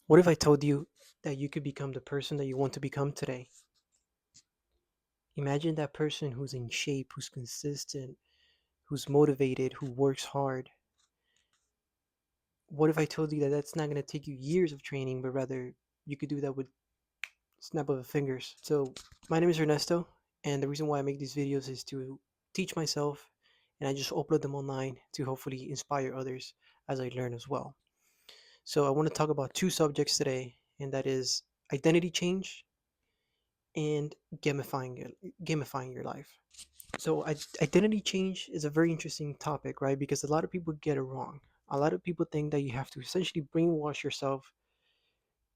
What if I told you that you could become the person that you want to become today? Imagine that person who's in shape, who's consistent, who's motivated, who works hard. What if I told you that that's not going to take you years of training, but rather you could do that with snap of the fingers? So, my name is Ernesto, and the reason why I make these videos is to teach myself, and I just upload them online to hopefully inspire others as I learn as well. So, I want to talk about two subjects today, and that is identity change and gamifying your life. So identity change is a very interesting topic, right? Because a lot of people get it wrong. A lot of people think that you have to essentially brainwash yourself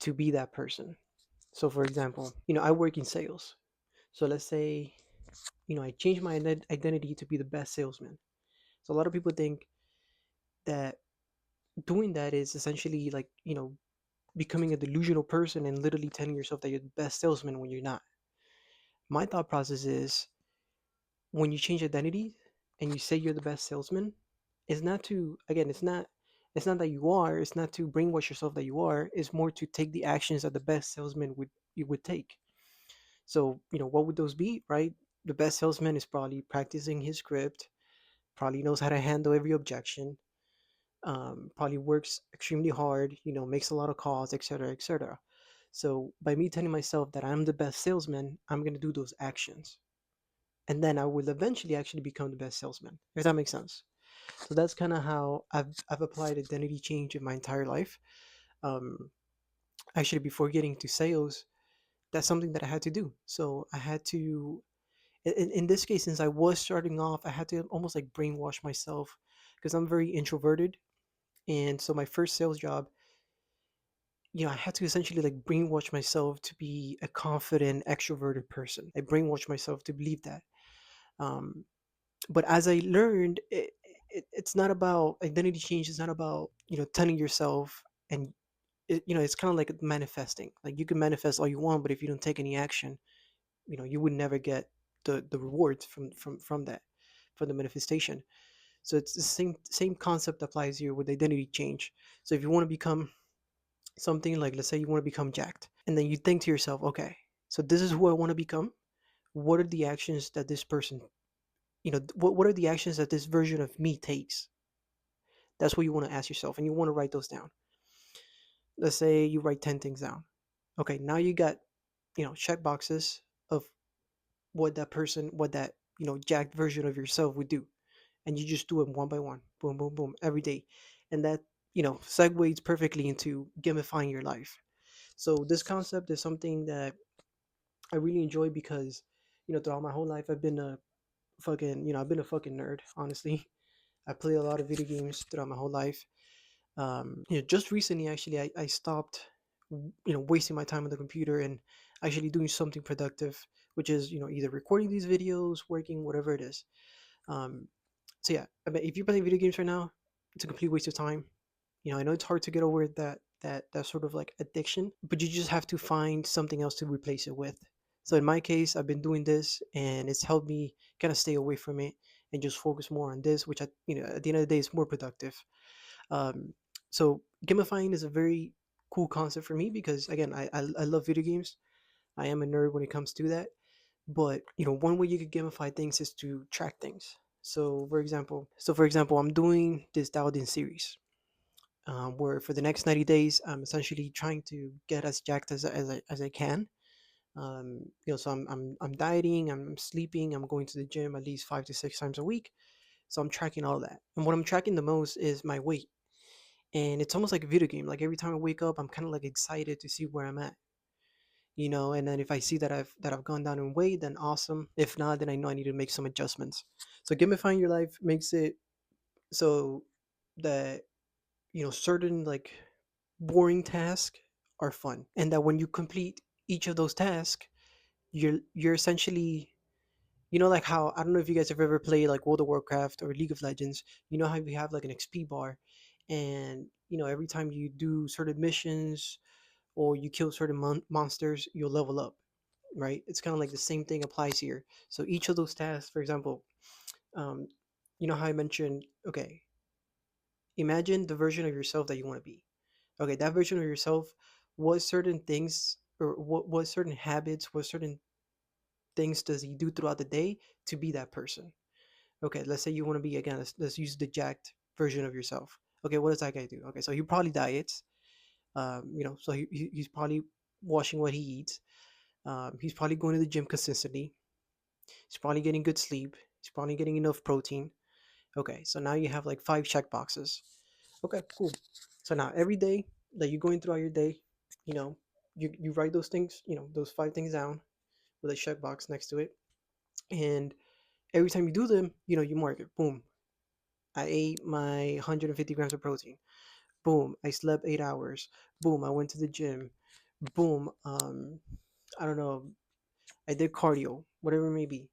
to be that person. So, for example, I work in sales. So let's say, I change my identity to be the best salesman. So a lot of people think that doing that is essentially like, becoming a delusional person and literally telling yourself that you're the best salesman when you're not. My thought process is when you change identity and you say you're the best salesman, it's not to again, it's not that you are, it's not to brainwash yourself that you are, it's more to take the actions that the best salesman would take. So, what would those be, right? The best salesman is probably practicing his script, probably knows how to handle every objection, probably works extremely hard, makes a lot of calls, etc., etc. So by me telling myself that I'm the best salesman, I'm gonna do those actions and then I will eventually actually become the best salesman. If that makes sense. So that's kind of how I've applied identity change in my entire life. Um, Actually, before getting to sales, that's something that I had to do. So I had to, in this case, since I was starting off, I had to almost like brainwash myself because I'm very introverted. And so my first sales job, I had to essentially like brainwash myself to be a confident, extroverted person. I brainwashed myself to believe that. Um, but as I learned, it's not about identity change. It's not about telling yourself and it's kind of like manifesting. Like you can manifest all you want, but if you don't take any action, you would never get the rewards from that from the manifestation. So it's the same concept applies here with identity change. So if you want to become something like, let's say you want to become jacked, and then you think to yourself, okay, so this is who I want to become. What are the actions that this person what are the actions that this version of me takes? That's what you want to ask yourself, and you want to write those down. Let's say you write 10 things down. Okay, now you got check boxes of what that jacked version of yourself would do, and you just do it one by one, boom, boom, boom, every day, and that segues perfectly into gamifying your life. So this concept is something that I really enjoy because throughout my whole life I've been a fucking nerd, honestly. I play a lot of video games throughout my whole life. Just recently, actually, I stopped, wasting my time on the computer and actually doing something productive, which is, either recording these videos, working, whatever it is. Um, so yeah, I mean, if you're playing video games right now, it's a complete waste of time. I know it's hard to get over that sort of like addiction, but you just have to find something else to replace it with. So in my case, I've been doing this, and it's helped me kind of stay away from it and just focus more on this, which at the end of the day is more productive. Um, so gamifying is a very cool concept for me because again, I love video games. I am a nerd when it comes to that. But one way you could gamify things is to track things. So for example, I'm doing this dialed in series. Where for the next 90 days, I'm essentially trying to get as jacked as I can. So I'm dieting, I'm sleeping, I'm going to the gym at least 5 to 6 times a week. So I'm tracking all of that. And what I'm tracking the most is my weight, and it's almost like a video game. Like every time I wake up, I'm kind of like excited to see where I'm at, and then if I see that I've gone down in weight, then awesome. If not, then I know I need to make some adjustments. So gamifying your life makes it so that certain like boring tasks are fun, and that when you complete each of those tasks, you're essentially, like how, I don't know if you guys have ever played like World of Warcraft or League of Legends. You know how you have like an XP bar, and every time you do certain missions or you kill certain monsters, you'll level up, right? It's kind of like the same thing applies here. So each of those tasks, for example, um, how I mentioned, okay, imagine the version of yourself that you want to be. Okay, that version of yourself, what certain things or what certain habits, what certain things does he do throughout the day to be that person. Okay, let's say you want to be, again, let's use the jacked version of yourself. Okay, what does that guy do? Okay, so he probably diets. So he's probably watching what he eats. He's probably going to the gym consistently. He's probably getting good sleep. He's probably getting enough protein. Okay, so now you have like five check boxes. Okay, cool. So now every day that you're going throughout your day, you know, you write those things, those five things down with a check box next to it. And every time you do them, you mark it. Boom. I ate my 150 grams of protein. Boom. I slept 8 hours. Boom. I went to the gym. Boom. I don't know. I did cardio, whatever it may be.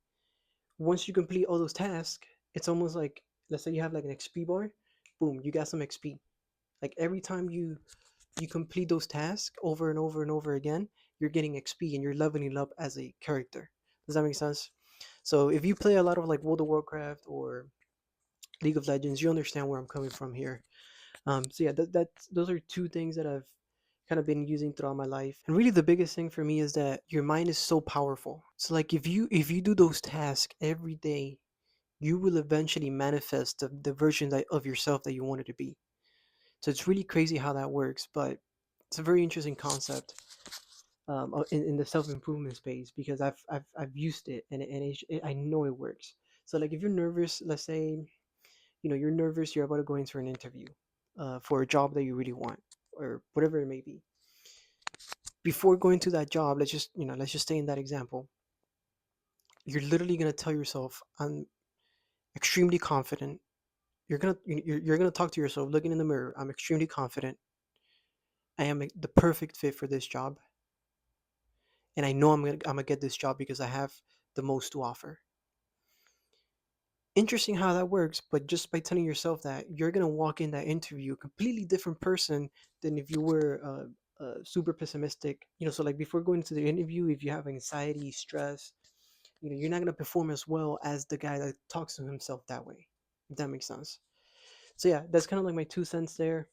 Once you complete all those tasks, it's almost like, let's say you have like an XP bar. Boom. You got some XP. Like every time you complete those tasks over and over and over again, you're getting XP and you're leveling up as a character. Does that make sense? So if you play a lot of like World of Warcraft or League of Legends, you understand where I'm coming from here. So yeah, those are two things that I've kind of been using throughout my life. And really the biggest thing for me is that your mind is so powerful. So like if you do those tasks every day, you will eventually manifest the version of yourself that you wanted to be. So it's really crazy how that works, but it's a very interesting concept, in the self improvement space, because I've used it, and I know it works. So like if you're nervous, let's say you're nervous, you're about to go into an interview for a job that you really want, or whatever it may be. Before going to that job, let's just stay in that example. You're literally gonna tell yourself, "I'm extremely confident." You're gonna talk to yourself, looking in the mirror. I'm extremely confident. I am the perfect fit for this job, and I know I'm gonna get this job because I have the most to offer. Interesting how that works, but just by telling yourself that, you're gonna walk in that interview a completely different person than if you were super pessimistic. So like before going into the interview, if you have anxiety, stress, you're not gonna perform as well as the guy that talks to himself that way. If that makes sense. So yeah, that's kind of like my 2 cents there.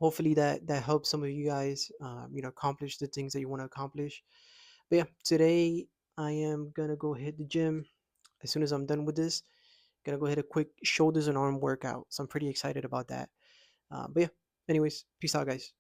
Hopefully that helps some of you guys, accomplish the things that you want to accomplish. But yeah, today I am gonna go hit the gym as soon as I'm done with this. Gonna go hit a quick shoulders and arm workout. So I'm pretty excited about that. But yeah, anyways, peace out, guys.